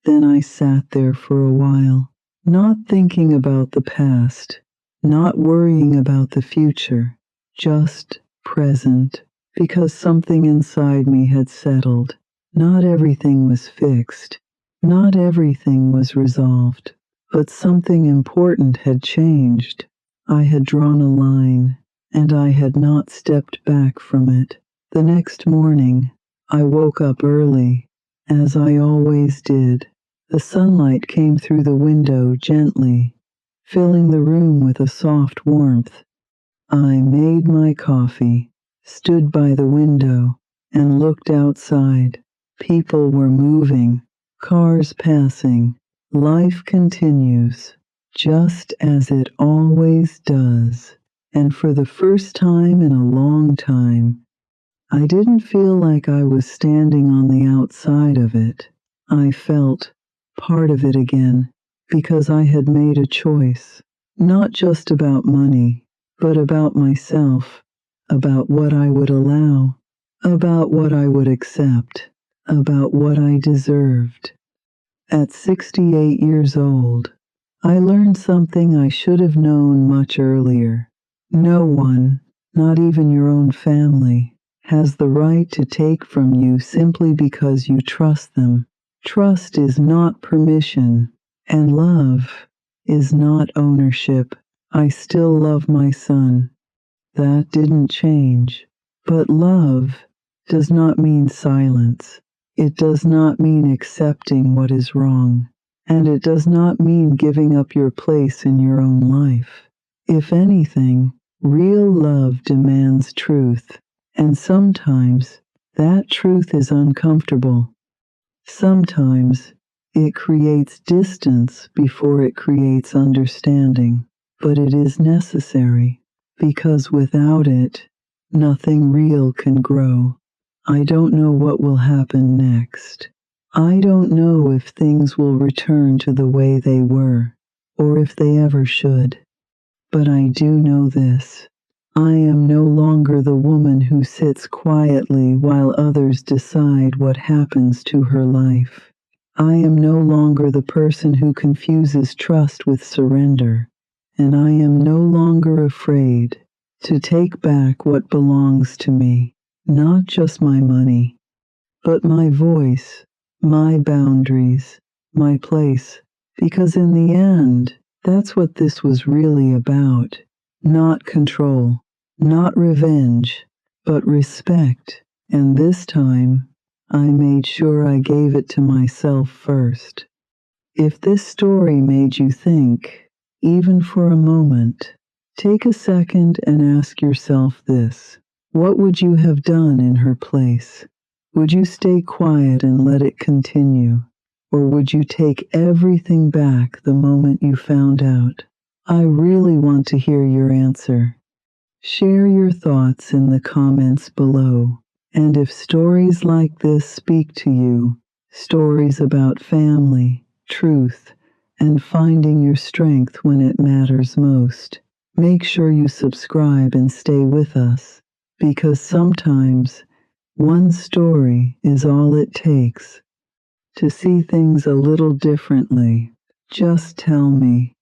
Then I sat there for a while, not thinking about the past, not worrying about the future, just present, because something inside me had settled. Not everything was fixed, not everything was resolved, but something important had changed. I had drawn a line, and I had not stepped back from it. The next morning, I woke up early, as I always did. The sunlight came through the window gently, filling the room with a soft warmth. I made my coffee, stood by the window, and looked outside. People were moving, cars passing. Life continues, just as it always does. And for the first time in a long time, I didn't feel like I was standing on the outside of it. I felt part of it again, because I had made a choice, not just about money, but about myself, about what I would allow, about what I would accept, about what I deserved. At 68 years old, I learned something I should have known much earlier. No one, not even your own family, has the right to take from you simply because you trust them. Trust is not permission, and love is not ownership. I still love my son. That didn't change. But love does not mean silence. It does not mean accepting what is wrong. And it does not mean giving up your place in your own life. If anything, real love demands truth. And sometimes that truth is uncomfortable. Sometimes it creates distance before it creates understanding. But it is necessary, because without it, nothing real can grow. I don't know what will happen next. I don't know if things will return to the way they were, or if they ever should. But I do know this. I am no longer the woman who sits quietly while others decide what happens to her life. I am no longer the person who confuses trust with surrender. And I am no longer afraid to take back what belongs to me, not just my money, but my voice, my boundaries, my place, because in the end, that's what this was really about. Not control, not revenge, but respect. And this time, I made sure I gave it to myself first. If this story made you think, even for a moment, take a second and ask yourself this. What would you have done in her place? Would you stay quiet and let it continue? Or would you take everything back the moment you found out? I really want to hear your answer. Share your thoughts in the comments below. And if stories like this speak to you, stories about family, truth, and finding your strength when it matters most, make sure you subscribe and stay with us, because sometimes one story is all it takes to see things a little differently. Just tell me.